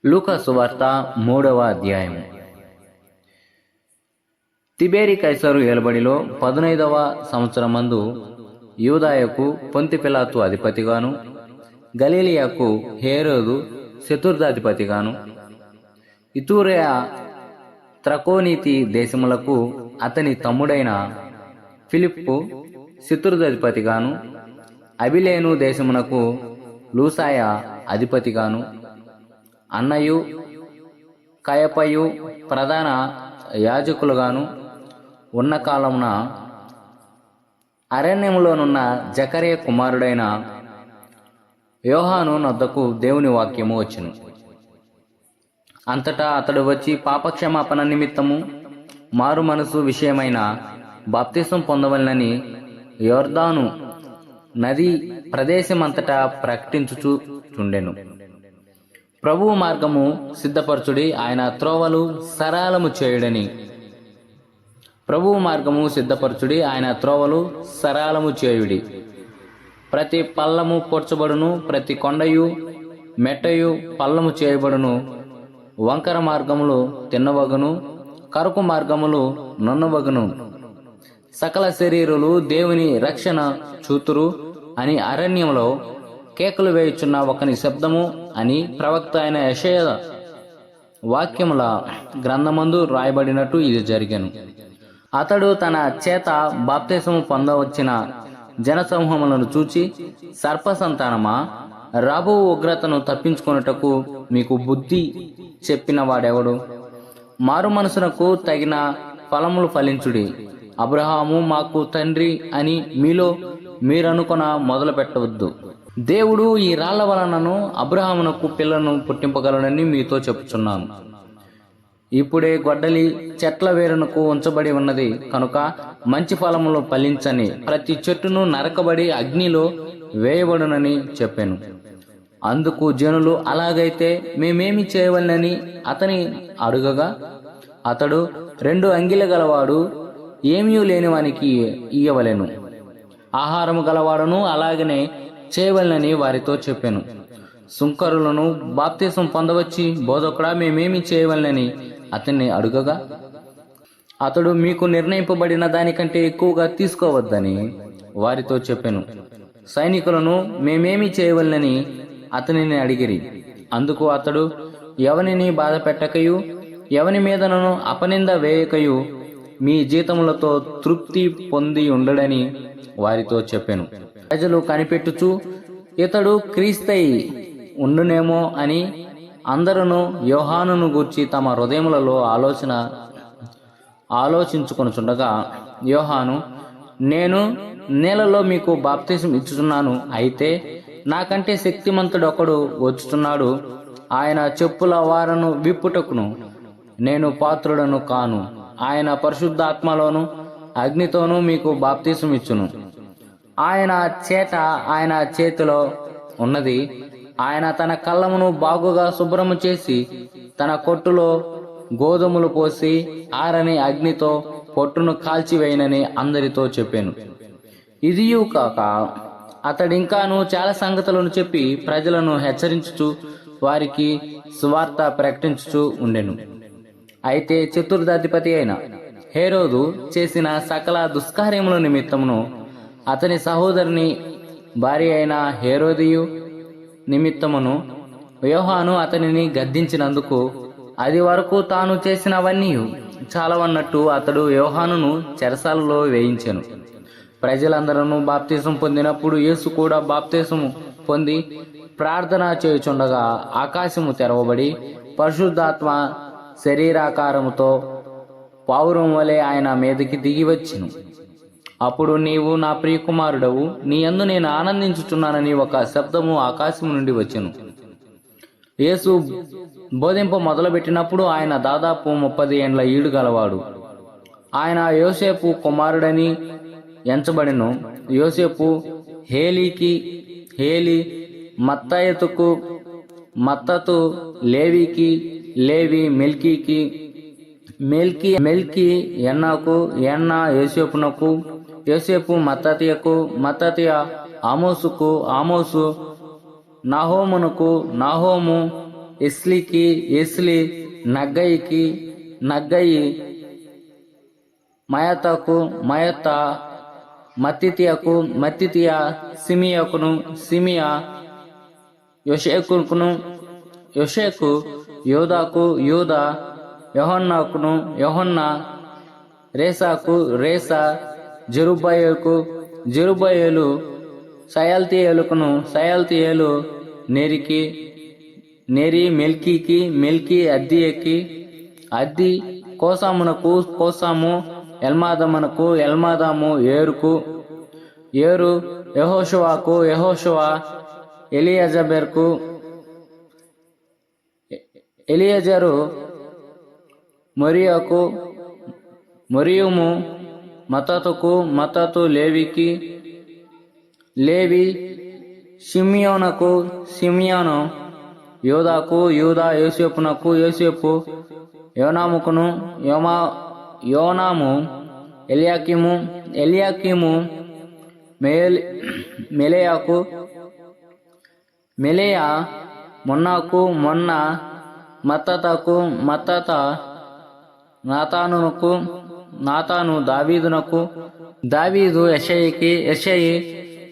లూకా సువార్త 3వ అధ్యాయం. తిబేరి కైసరు ఏలుబడిలో 15వ సంవత్సరమందు యూదాయకు పొంతి పిలాతు అధిపతిగాను, గలిలియాకు హేరోదు చతుర్థాధిపతిగాను, ఇతూరయ త్రకోనీతి దేశములకు అతని తమ్ముడైన ఫిలిప్పు చతుర్థాధిపతిగాను, అబిలేను దేశమునకు లూసాయ అధిపతిగాను, అన్నయు కయపయు ప్రధాన యాజకులుగాను ఉన్న కాలమున అరణ్యములోనున్న జకర్య కుమారుడైన యోహాను నొద్దకు దేవుని వాక్యము వచ్చెను. అంతటా అతడు వచ్చి పాపక్షమాపణ నిమిత్తము మారు మనసు విషయమైన బాప్తిసం పొందవలనని యొర్దాను నది ప్రదేశమంతటా ప్రకటించుచుండెను. ప్రభువు మార్గము సిద్ధపరచుడి, ఆయన త్రోవలు సరళము చేయుడని. ప్రభువు మార్గము సిద్ధపరచుడి, ఆయన త్రోవలు సరళము చేయుడి. ప్రతి పల్లము పొడ్చబడును, ప్రతి కొండయు మెట్టయు పల్లము చేయబడును. వంకర మార్గములు తిన్నవగును, కరుకు మార్గములు నున్నవగును. సకల శరీరులు దేవుని రక్షణ చూతురు అని అరణ్యంలో కేకలు వేయుచున్న ఒకని శబ్దము అని ప్రవక్త అయిన యెషయా వాక్యముల గ్రంథమందు రాయబడినట్టు ఇది జరిగెను. అతడు తన చేత బాప్తిసము పొందవచ్చిన జనసమూహములను చూచి, సర్పసంతానమా, రాబో ఉగ్రతను తప్పించుకొనుటకు మీకు బుద్ధి చెప్పిన వాడెవడు? మారు మనసునకు తగిన ఫలములు ఫలించుడి. అబ్రహాము మాకు తండ్రి అని మీలో మీరనుకొన మొదలు పెట్టవద్దు. దేవుడు ఈ రాళ్ల వలనను అబ్రహామునకు పిల్లను పుట్టింపగలడని మీతో చెప్పుచున్నాను. ఇప్పుడే గొడ్డలి చెట్ల వేరునకు ఉంచబడి ఉన్నది కనుక మంచి ఫలములు ఫలించని ప్రతి చెట్టును నరకబడి అగ్నిలో వేయబడునని చెప్పాను. అందుకు జనులు, అలాగైతే మేమేమి చేయవలనని అతని అడుగగా, అతడు 2 అంగిల గలవాడు ఏమీ లేనివానికి ఇయ్యవలెను, ఆహారము గలవాడును అలాగనే చేయవలనని వారితో చెప్పాను. సుంకరులను బాప్తిసం పొందవచ్చి, బోధకుడా మేమేమి చేయవలనని అతన్ని అడుగగా, అతడు మీకు నిర్ణయింపబడిన దానికంటే ఎక్కువగా తీసుకోవద్దని వారితో చెప్పాను. సైనికులను మేమేమి చేయవలనని అతనిని అడిగిరి. అందుకు అతడు, ఎవనిని బాధ పెట్టకయు ఎవని మీదనను అపనింద వేయకయు మీ జీతములతో తృప్తి పొంది ఉండడని వారితో చెప్పాను. ప్రజలు కనిపెట్టుచు, ఇతడు క్రీస్తయి ఉండునేమో అని అందరూ యోహానును గూర్చి తమ హృదయములలో ఆలోచించుకొనుచుండగా, యోహాను, నేను నేలలో మీకు బాప్తిసం ఇచ్చుచున్నాను, అయితే నాకంటే శక్తిమంతుడొకడు వచ్చుచున్నాడు, ఆయన చెప్పుల వారను విప్పుటకును నేను పాత్రుడను కాను. ఆయన పరిశుద్ధాత్మలోను అగ్నితోనూ మీకు బాప్తిసం ఇచ్చును. ఆయన చేతిలో ఉన్నది. ఆయన తన కళ్ళమును బాగుగా శుభ్రము చేసి తన కొట్టులో గోధుమలు పోసి ఆరని అగ్నితో పొట్టును కాల్చివేయనని అందరితో చెప్పాను. ఇదియు కాక అతడింకాను చాలా సంగతులను చెప్పి ప్రజలను హెచ్చరించుచు వారికి సువార్త ప్రకటించుచు ఉండెను. అయితే చతుర్థాధిపతి అయిన హేరోదు చేసిన సకల దుష్కార్యముల నిమిత్తమును అతని సహోదరుని భార్య అయిన హేరోదియు నిమిత్తమును యోహాను అతనిని గద్దించినందుకు అది వరకు తాను చేసినవన్నీ చాలవన్నట్టు అతడు యోహానును చెరసాలలో వేయించెను. ప్రజలందరూ బాప్తిసం పొందినప్పుడు యేసు కూడా బాప్తిసము పొంది ప్రార్థన చేయుచుండగా ఆకాశము తెరవబడి పరిశుద్ధాత్మ శరీరాకారముతో పావురం వలె ఆయన మీదకి దిగి వచ్చెను. అప్పుడు నీవు నా ప్రియకుమారుడవు, నీ యందు నేను ఆనందించుచున్నానని ఒక శబ్దము ఆకాశము నుండి వచ్చెను. యేసు బోధింప మొదలుపెట్టినప్పుడు ఆయన దాదాపు 30 ఏండ్ల ఈడు గలవాడు. ఆయన యోసేపు కుమారుడని ఎంచబడెను. యోసేపు హేలి మత్తయతుకు, మత్తతు లేవికి, లేవి మెల్కి ఎన్నాకు, ఎన్నా యోసేపునకు, యోసేపు మత్తతియకు, మత్తతియ ఆమోసుకు, ఆమోసు నాహోమునకు, నాహోము ఎస్లికి ఎస్లి, నగ్గయికి నగ్గయి, మయతకు మయత, మత్తితియకు మత్తితియ, సిమియకును సిమియా, యోషేకును యోషేకు, యోదాకు యోదా, యోహన్నాకును యోహన్నా, రేసాకు రేసా, జెరుబ్బయేలుకు జెరుబ్బయేలు, సయల్తీయేలుకును సయల్తీయేలు, నెరికి నెరి, మెల్కీకి మెల్కీ, అద్దియకి అద్ది, కోసామునకు కోసాము, ఎల్మాదమునకు ఎల్మాదాము, ఏరుకు ఏరు, యెహోషువకు యెహోషువ, ఎలియజబెర్కు ఎలియజరు, మొరియకు మొరియుము, మత్తతుకు మత్తతు, లేవికి లేవి, షిమియోనకు షిమియోను, యోదాకు యూదా, యోసేపునకు యోసేపు, యోనాముకును యోనాము, ఎలియాకిము ఎలియాకిము, మెలేయాకు మెలేయా, మొన్నాకు మొన్న, మత్తతకు మత్తత, నాతానునకు నాతాను, దావీదునకు దావీదు, యెషయికి యెషయి,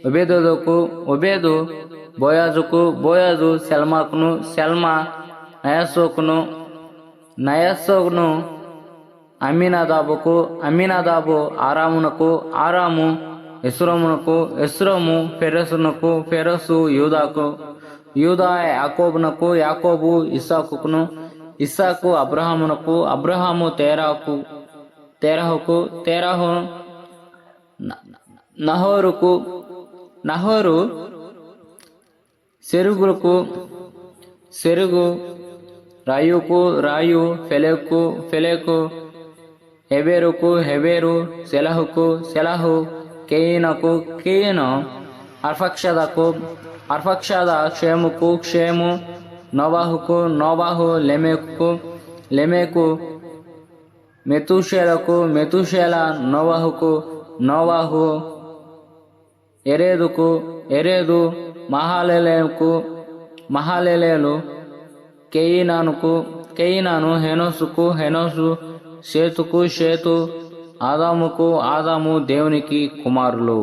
ఒబేదకు ఒబేదు, బోయాజుకు బోయాజు, సెల్మాకును సెల్మా, నయస్సోకును నయస్సోకును, అమ్మినాదాబుకు అమ్మినాదాబు, ఆరామునకు ఆరాము, ఎస్రోమునకు ఎస్రోము, ఫెరసునకు ఫెరసు, యూదాకు యూదా, యాకోబునకు యాకోబు, ఇస్సాకును ఇస్సాకు, అబ్రహామునకు అబ్రహాము, తేరహుకు తేరహు, నహోరుకు నహోరు, సెరుగులకు సెరుగు, రాయుకు రాయు, ఫెలెకు హెబెరుకు హెబెరు, సెలహుకు సెలహు, కేయినకు కేయిను, అర్ఫక్షదకు అర్ఫక్షద, క్షేముకు క్షేము, నోవాహుకు నోవాహు, లెమెకు మెతూషెలకు మెతూషెల, నోవాహుకు నోవాహు, ఎరేదుకు ఎరేదు, మహాలెలేలు, కేయినాను, హెనోసుకు హెనోసు, షేతుకు షేతు, ఆదాముకు ఆదాము, దేవునికి కుమారులు.